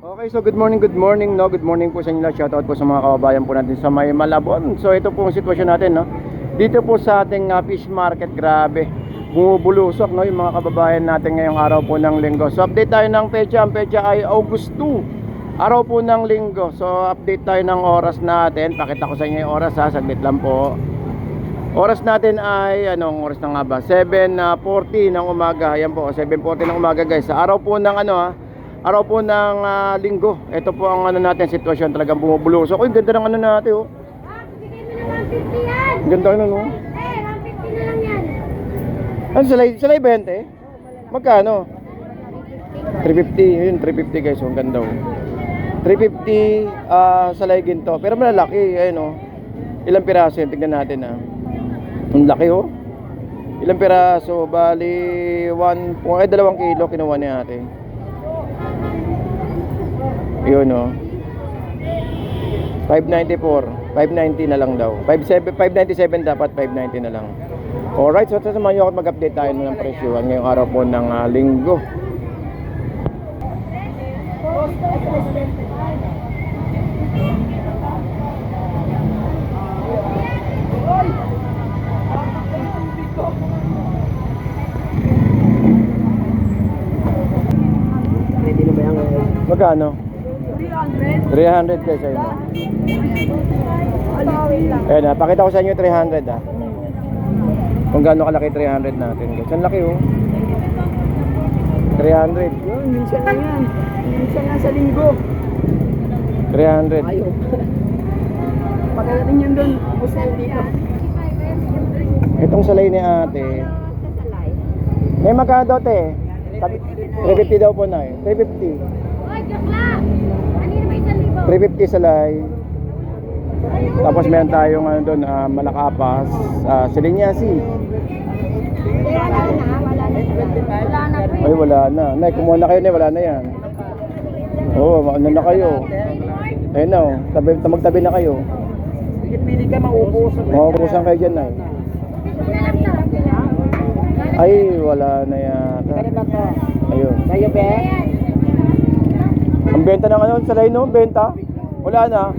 Okay, so good morning, no? Good morning po sa inyo lahat. Shoutout po sa mga kababayan po natin sa may Malabon. So ito po ang sitwasyon natin, no? Dito po sa ating fish market, grabe. Bumubulusok, no? Yung mga kababayan natin ngayong araw po ng linggo. So update tayo ng petsa. Ang petsa ay August 2, araw po ng linggo. So update tayo ng oras natin. Pakita ko sa inyo yung oras, ha? Saglit lang po. Oras natin ay, anong oras na nga ba? 7:40 ng umaga. Ayan po, 7:40 ng umaga, guys. Sa araw po ng araw po ng linggo. Ito po ang natin sitwasyon, talagang bumubulusok. Uy, ganda ng natin, oh. Bigay mo ng 150 yan. Ganda no. 150 na lang yan. Ano salay 20? Magkano? 350. Yun, 350 guys, oh. Ang ganda, oh. 350 salay ginto. Pero malalaki, ayun, oh. Ilang piraso yun? Tignan natin, ah. Ang laki, oh. Ilang piraso? Bali 2 kilo kinuha niya natin. Yun, oh. 594, 590 na lang daw. 597 dapat, 590 na lang. Alright, so sasamahan nyo ako mag-update tayo ng presyuhan ngayong araw po ng linggo. Magkano? 300 guys, ayun. Ayun, pakita ko sa inyo 300, ah. Kung gaano kalaki 300 natin guys. Ang laki, oh. 300. Yun, minsan na yan. Minsan na sa linggo. 300. Ayaw. Pagkakating yun doon, ubos na yun dito. Itong salay ni ate. May magkano daw, te? 350 daw po na, eh. 350. Oy, joke lang. Kanina ba 1,000? 350 salay. Tapos meron tayong doon, malakapas, silinyasi. Wala na. Wala na po. Ay, wala na. Nay, kumuha na kayo, Nay. Wala na yan. Oo, ano na kayo. Ayun na, oh. Magtabi na kayo. Pili ka, mauubusan. Mauubusan kayo dyan, Nay. Ay, wala na yata. Ayun. Kayo, be? Ang benta na ngayon, salay, no? Benta? Wala na.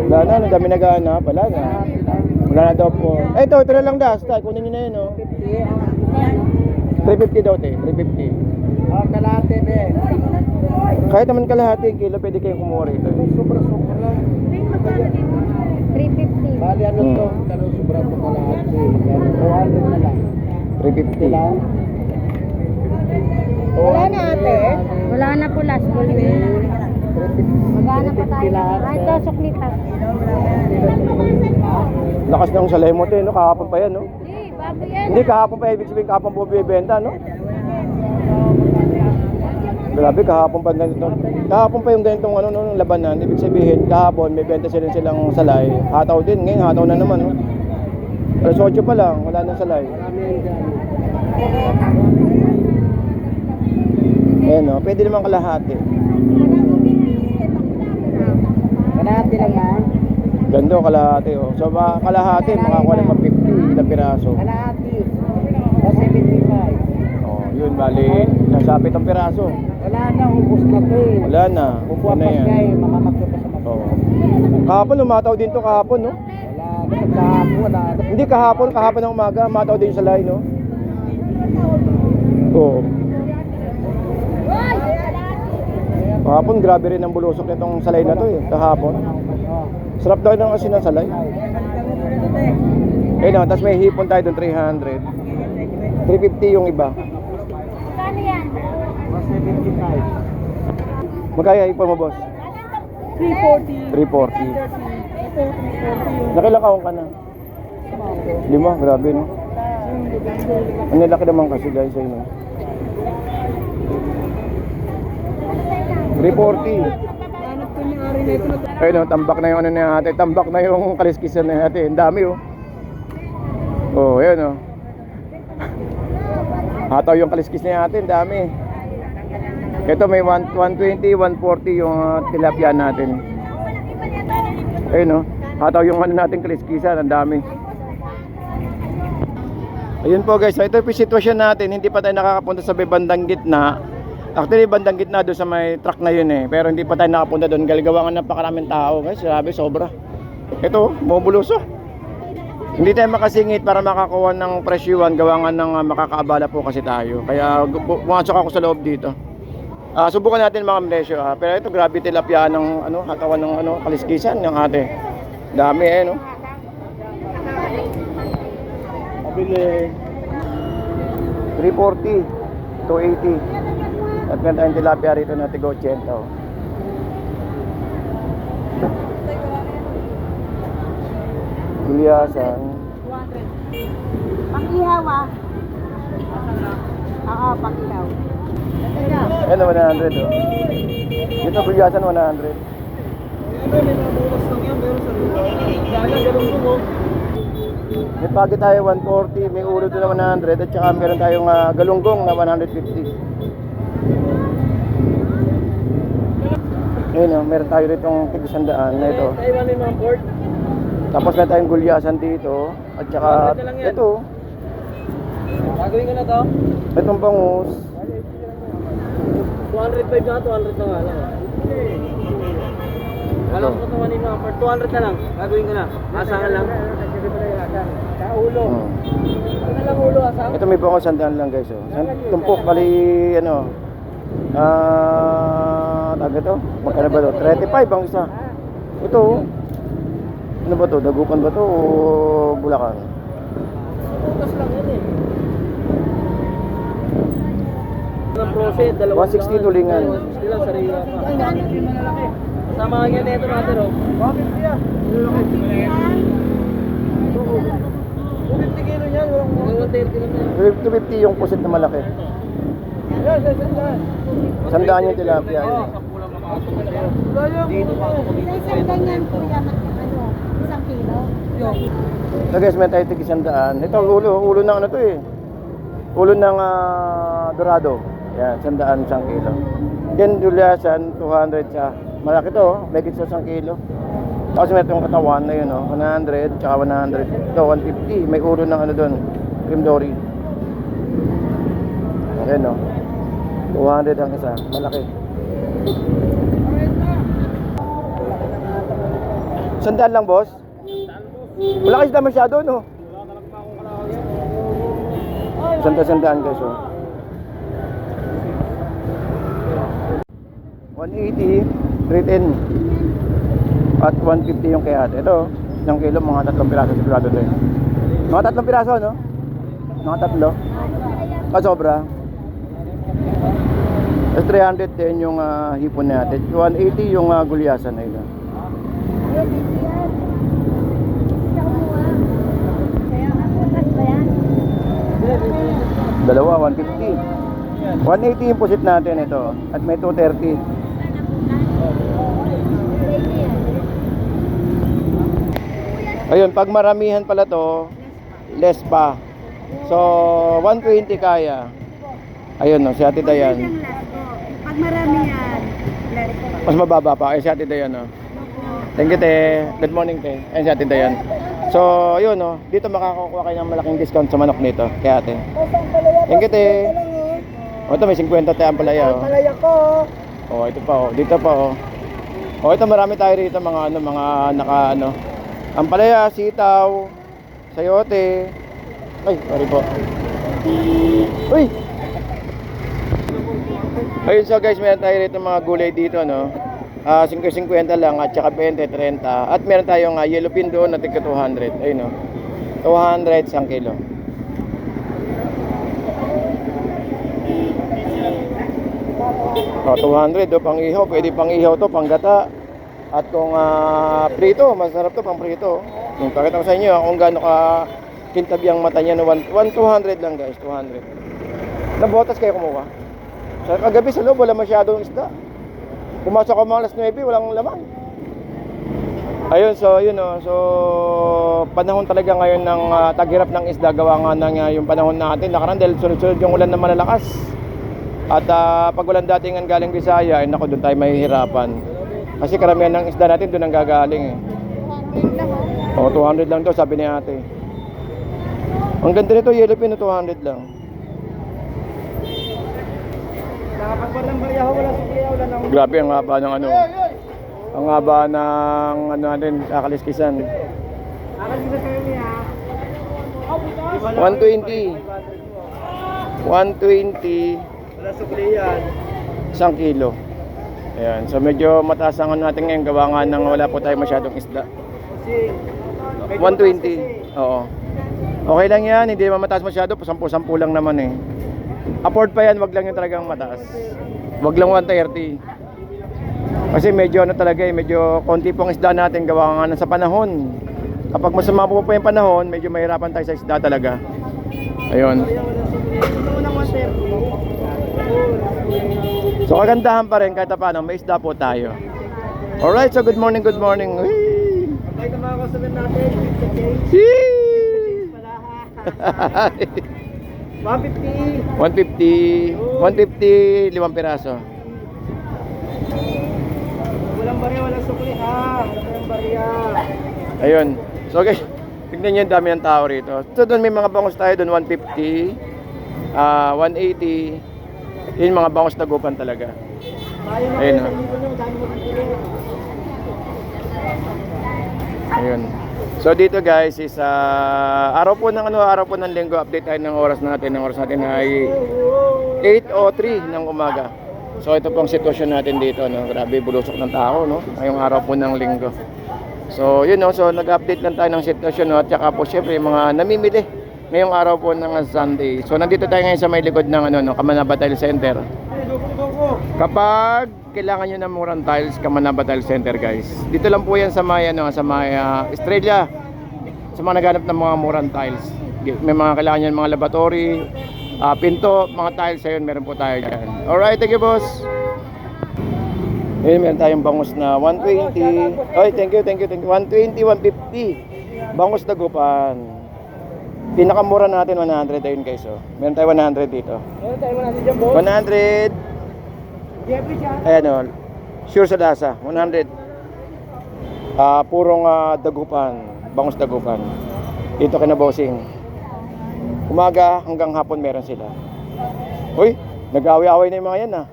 Wala na, ang dami nag-aanap. Wala na. Wala na daw po. Eh, ito na lang das. Kunin nyo na yun, no? 350 daw, te. 350. Oh, kalate, be. Kahit naman kalahati kilo, pwede kayong kumuha rito. Sobra-sobra lang. 350. Bali, ano to? Pero sobra to kalahati. 200 na lang. 350. Lang. Wala na ate. Wala na po last call. Magana pa tayo. Ay, ito, suklita. Lakas ng salay mo, te, no? Kahapon pa yan, no? Hindi, bago yan. Hindi, kahapon pa. Ibig sabihin, kahapon po bibenta, no? Grabe, kahapon pa ganito. Kahapon pa yung ganitong nung labanan. Ibig sabihin, kahapon may benta silang salay. Hataw din. Ngayon, hataw na naman, no? Alas 8 pa lang, wala nang salay. Ayan, no? Pwede naman kalahati. Kalahati lang, ha? Ganda, kalahati, oh. So, kalahati, makakuha ng 50 ilang piraso. Kalahati. O 75. Oh, yun, bali, nasa 7 piraso. Wala na, ubos na to eh. Wala na. Kukuha Yun na pa yan. siya eh, makamakto pa sa mata. Oo. Kahapon, umataw din to kahapon, no? Wala, dapat kahapon, wala. Hindi kahapon ng umaga, umataw din sa salay, no? Oo. Kahapon, grabe rin ang bulusok nitong salay na to, eh. Kahapon. Sarap daw ng asin ng salay. Eh, no, tapos may hipon tayo doon, 300. 350 yung iba. Kano yan? 75. Magkaya hipon mo, boss? 340. 340. Nakilang kaong ka na? 5, grabe, no? Ang nilaki naman kasi, guys, ayun, no? 340. Ayun, no, tambak na yung natin. Tambak na yung kaliskisan natin. Ang dami, oh. Oh, ayun, oh. Hataw yung kaliskis natin, dami. Ito may 120, 140 yung tilapia natin. Ayun, no. Hataw yung natin kaliskisan, ang dami. Ayun po guys, so ito yung sitwasyon natin. Hindi pa tayo nakakapunta sa bandang gitna. Actually, bandang gitna doon sa may truck na yun eh. Pero hindi pa tayo nakapunta doon. Gawa nga napakaraming tao guys. Sabi, sobra. Ito, bumubulusok. Hindi tayo makasingit para makakuha ng presyuhan. Gawa nga ng makakaabala po kasi tayo. Kaya pumasok ako sa loob dito. Subukan natin mga presyo. Pero ito, grabe tilapia ng hatawan ng kaliskisan ng ate. Dami no. Pabili. 340, 280. At meron tayong tilapia rito na tigo 80. Gulyasan. 200. Pang-ihaw Oo, pang-ihaw. Ano, 100 oh. Dito gulyasan 100. May pagi tayo 140, may ulo doon na 100 at saka meron tayong galunggong na 150. Ayun meron tayo ritong tig-100 na ito. Tapos meron tayong gulyasan dito at saka ito. Gagawin ko na to. Itong bangus. 205 na, 200 na nga lang. Alam ko tawanin mo, for 200 na lang. Gagawin ko na. Asangan lang. Sa ulo. Ano na lang ulo, asang? Ito may bangus 100 lang guys oh. Tumpok bali taga to. Magkano ba to? 35 ang isa. Ito oh. Ano ba to? Dagupan ba to o Bulacan? Bukas lang yun eh. Ang proset, 160 tulingan. 160 lang, sariwa pa. Kasama nga yan ito natin oh. 150 yan. 250 kilo yan. 130 naman. 250 yung pusit na malaki. Yan, 100 yung tilapia. Dito pa ako Sa isang ganyan, kuya, isang kilo. So guys, may tayo tig 100. Ito ulo ng ano to eh. Ulo ng dorado. Yan, 100 isang kilo. Then gulyasan 200 siya. Malaki to, may sa 1 kilo. Tapos may itong katawan na yun 100 tsaka 100. Ito 150. May ulo ng ano doon, cream dory. Ayan 200 ang isa, malaki. Sandaan lang boss. Wala kasi na masyado no. Sandaan guys 180, 310 at 150 yung kaya ito. Isang kilo, mga 3 piraso sigurado to. Mga 3 piraso no? Mga 3. Sobra. Tapos 310 yung hipon natin. 180 yung gulyasan na ito. Dalawa, 150. 180 yung pusit natin ito. At may 230. Ayun, pag maramihan pala to, less pa. So, 120 kaya. Ayun si Ate Dayan. Pag marami yan, Mas mababa pa. Ayun si Ate Dayan Thank you te. Good morning te. Ayun si Ate Dayan. So, ayun dito makakakuha kayo ng malaking discount sa manok nito. Kaya ate. Thank you te. Ito may 50 te ang palaya Palaya ko. ito pa dito pa ito marami tayo rito mga naka ang palaya, sitaw, sayote. Ay, sorry po. Uy. Ayun guys, meron tayo rito mga gulay dito 50 lang at saka 20, 30. At meron tayong yellow pin doon na tigka 200. Ayun 200 isang kilo. Oh, 200 pang ihaw, pwede pang ihaw to, pang gata. At kung prito, masarap to pang prito. Yung pakita ko sa inyo kung gaano ka kintab yung mata niya 200 lang guys, 200. Nabotas kayo kumuha. Sa kagabi sa loob wala masyadong isda. Pumasok ako mga alas 9, walang laman. Ayun, so yun so panahon talaga ngayon ng taghirap ng isda gawa nga ng yung panahon natin nakaraan dahil sunod-sunod yung ulan na malalakas. At pag ulan datingan galing Bisaya, ay naku, doon tayo mahihirapan. Kasi karamihan ng isda natin doon ang gagaling 200 lang daw sabi ni ate. Ang ganda nito, yellow pin 200 lang. Dapat pa lang bariyaho, wala sukli, wala nang... Grabe ang haba ng ano. Ang haba ng ano natin, kakaliskisan. Akan kita kayo niya. 120. 120. Wala sukli yan. 1 kilo. Ayan. So medyo mataas ang ano natin ngayon. Gawa nga nang wala po tayo masyadong isda. Kasi... 120. Oo. Okay lang yan. Hindi naman mataas masyado. 10-10 lang naman eh. Afford pa yan. Wag lang yung talagang mataas. Wag lang 130. Kasi medyo ano talaga eh. Medyo konti pong isda natin. Gawa nga na sa panahon. Kapag masama po yung panahon, medyo mahirapan tayo sa isda talaga. Ayun. So kagandahan pa rin kahit paano, may isda po tayo. Alright, so good morning, good morning. Whee! Ay, ka mga customer natin, 50K. Yee! Pala ha. 150. 150, 5 piraso. Walang barya, walang sukli ha. Walang barya. Ayun. So guys, tignan nyo yung dami ng tao rito. So doon may mga bangus tayo doon, 150, 180. Yun mga bangus na gupan talaga. Ayun o. Ayun. So dito guys is araw po ng linggo, update tayo ng oras natin. Ang oras natin ay 8:03 ng umaga. So ito pong sitwasyon natin dito, no. Grabe bulusok ng tao, no. Ngayong araw po ng linggo. So yun, no. So nag-update lang tayo ng sitwasyon, no. At saka po syempre mga namimili ngayong araw po ng Sunday. So nandito tayo ngayon sa may likod ng Kamanaba Tile Center. Kapag kailangan nyo ng murang tiles, Kamanaba Tile Center guys. Dito lang po yan sa may Estrella. Sa mga naghanap ng mga murang tiles. May mga kailangan nyo ng mga laboratory, pinto, mga tiles, ayun, meron po tayo dyan. Alright, thank you boss. Ayun, meron tayong bangus na 120. Oy, thank you. 120, 150. Bangus dagupan. Pinakamura natin 100 ayun guys, oh. Meron tayo 100 dito. Meron tayo natin dyan, boss. 100. Ayan o, sure sa lasa, 100. Purong dagupan, bangus dagupan. Dito kina bossing. Umaga hanggang hapon meron sila. Uy, nag-away-away na yung mga yan ah.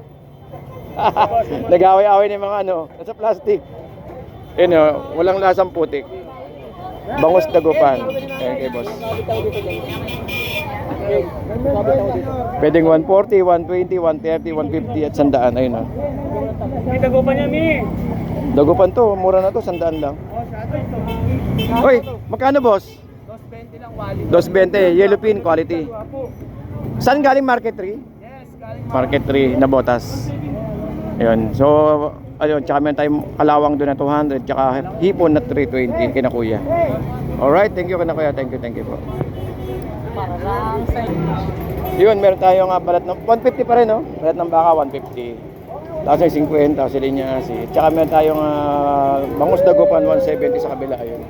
Nag-away-away na yung mga nasa plastic. Ayan o, walang lasang putik. Bangus dagupan. Ayan kay boss. Pwedeng 140, 120, 130, 150 at 100. Ayun o. May dagupan niya, Mi. Dagupan to, mura na to, 100 lang. Hoy, magkano boss? 220 lang, wali. 220, yellow pin quality. Saan galing Market 3? Yes, galing Market 3 na botas. Ayun, so ayun, tsaka meron tayong kalawang doon na 200, tsaka hipon na 320 kina kuya. Alright, thank you kina kuya, thank you po. Yun, meron tayong balat ng 150 pa rin, no? Balat ng baka 150. Tapos ay 50, tapos linyasi. Tsaka meron tayong bangus dagupan 170 sa kabila, ayun.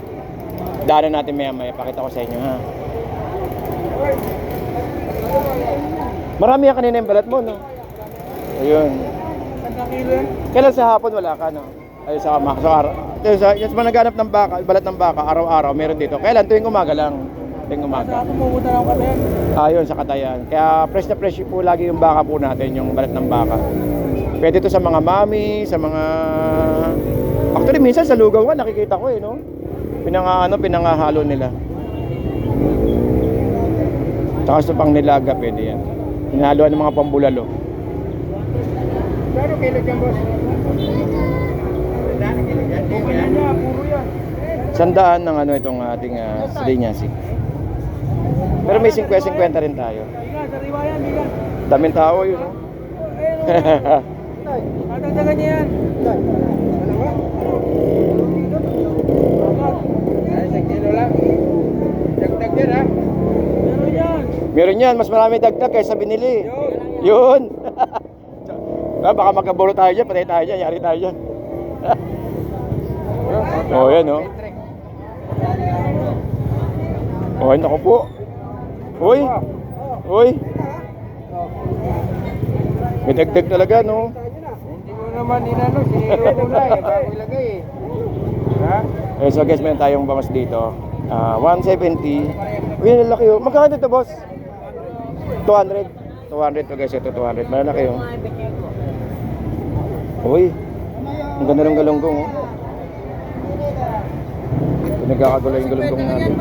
Daanan natin maya-maya, pakita ko sa inyo, ha. Marami yan kanina yung balat mo, no? Ayun. Kailan sa hapon wala ka, no? Ayun sa araw. Yung sa naghanap ng baka, balat ng baka, araw-araw meron dito. Kailan? Tuwing umaga lang. Tuwing umaga. Pumupunta ng Katayan. Ayun, sa Katayan. Kaya fresh na fresh po lagi yung baka po natin, yung balat ng baka. Pwede to sa mga mami, sa mga... Actually, minsan sa lugaw nga, nakikita ko no? Pinangahalo nila. Tsaka sa pang nilaga, pwede yan. Hinahaluan ng mga pambulalo. Pero kilo dyan, boss. Kukunin niya, puro yan. 100 ng itong ating linyasi. Pero may 50-50 rin tayo. Bigan, sariwa yan, bigan. Daming tao yun, no? Tatagdagan niya yan. Ay, 1 kilo lang. Dagdag yan, ha? Meron yan. Meron yan, mas marami dagdag kaysa binili. Yun. Baka magkabulo tayo dyan, patay tayo dyan, yari tayo dyan. Oh, yan, no? Oh, naku po. Uy. Uy. May dagdag talaga, no? Hindi mo naman inano, sinilo na eh. Bago ilagay eh. Ha? So guys, meron tayong bangus dito. 170. Uy, ang laki, oh. Magkano dito, boss? 200. 200 to guys, ito 200. Malaki oh. Uy, ang ganda ng galunggong oh. Ito nagkakagulo yung galunggong natin.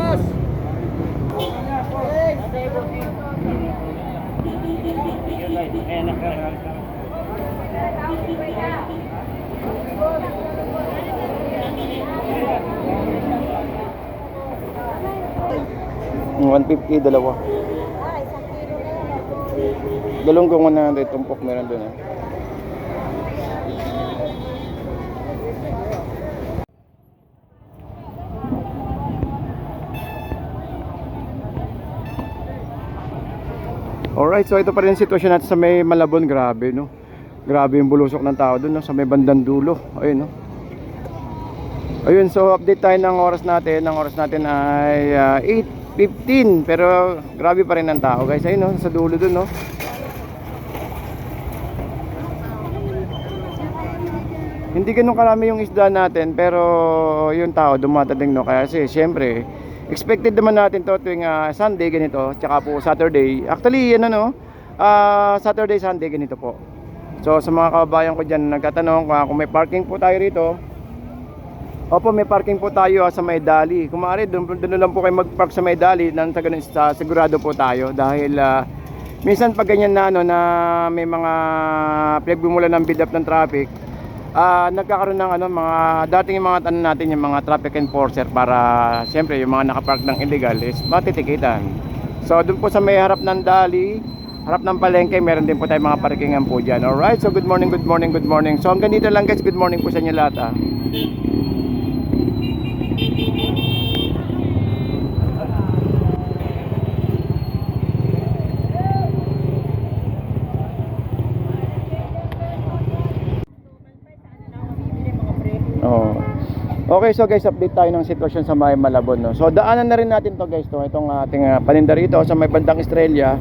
Yung 150 dalawa. Galunggong 100, tumpok meron doon eh. Alright, so ito pa rin sitwasyon natin sa may Malabon. Grabe no. Grabe yung bulusok ng tao doon no, sa may bandang dulo. Ayun no. Ayun, so update tayo ng oras natin. Ang oras natin ay 8:15, pero grabe pa rin ang tao guys. Ayun no, sa dulo doon no. Hindi ganun karami yung isda natin, pero yung tao dumadating no. Kaya kasi syempre expected naman natin to tuwing Sunday ganito, tsaka po Saturday. Actually yan ano, Saturday, Sunday ganito po. So sa mga kababayan ko dyan nagtatanong kung may parking po tayo rito. Opo, may parking po tayo sa May Dali. Kung maaari, doon lang po kayo mag-park sa May Dali, nang sigurado po tayo. Dahil minsan pag ganyan na, ano, na may mga pinagbumulan ng build up ng traffic, nagkakaroon ng ano, mga dating yung mga tanong natin, yung mga traffic enforcer para siyempre yung mga nakapark ng illegal is matitikitan. So doon po sa may harap ng Dali, harap ng palengke, meron din po tayong mga parkingan po dyan. Alright, so good morning, good morning, good morning. So hanggang dito lang guys, good morning po sa inyo lahat. Oh. Okay, so guys, update tayo ng sitwasyon sa may Malabon no. So daanan na rin natin to guys, to itong ating paninda rito sa may bandang Estrella.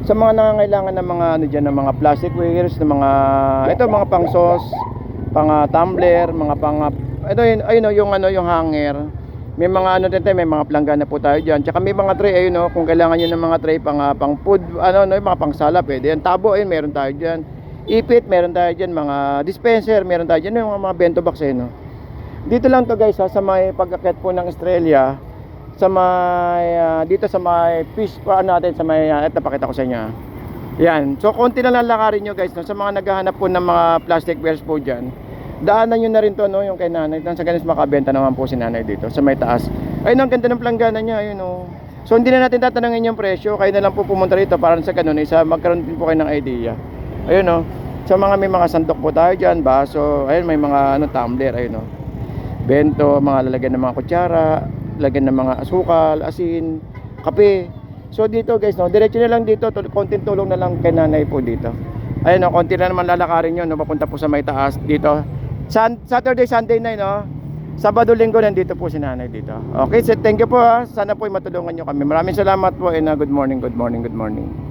Sa mga nangangailangan ng mga ano diyan, ng mga plastic wares, ng mga ito mga pang sauce, pang tumbler, mga pang ito yun, ayun no, yung ano yung hanger. May mga ano din tayo, may mga planggana po tayo diyan. Tsaka may mga tray ayun no, kung kailangan niyo ng mga tray pang food, ano no, yung mga pang sala pwede yan. Tabo ayun, meron tayo diyan. Ipit meron tayo diyan, mga dispenser meron tayo diyan, yung mga bento box ayun no. Dito lang to guys sa may pag-akyat po ng Estrella, sa may dito sa may fish pa natin, sa may ito pakita ko sa inyo. Yan. So konti lang lalakarin nyo guys no, sa mga naghahanap po ng mga plastic wares po diyan. Daanan nyo na rin to no, yung kay nanay. Sa ganis makabenta naman po si nanay dito sa may taas. Ayun, ang ganda ng planggana niya, ayun no. So hindi na natin tatanungin yung presyo, kayo na lang po pumunta rito para sa ganun isa magkaroon din po kayo ng idea. Ayun no. Sa mga may mga sandok po tayo diyan, baso, ayun may mga ano tumbler, ayun no. Bento, mga lalagyan ng mga kutsara, lalagyan ng mga asukal, asin, kape. So dito guys no, diretso na lang dito, konting tulong na lang kay nanay po dito. Ayun no, konti na naman lalakarin nyo no, papunta po sa may taas dito. Saturday, Sunday na no. Sabado, Linggo nandito po si nanay dito. Okay, so thank you po ha. Sana po ay matulungan nyo kami. Maraming salamat po and good morning, good morning, good morning.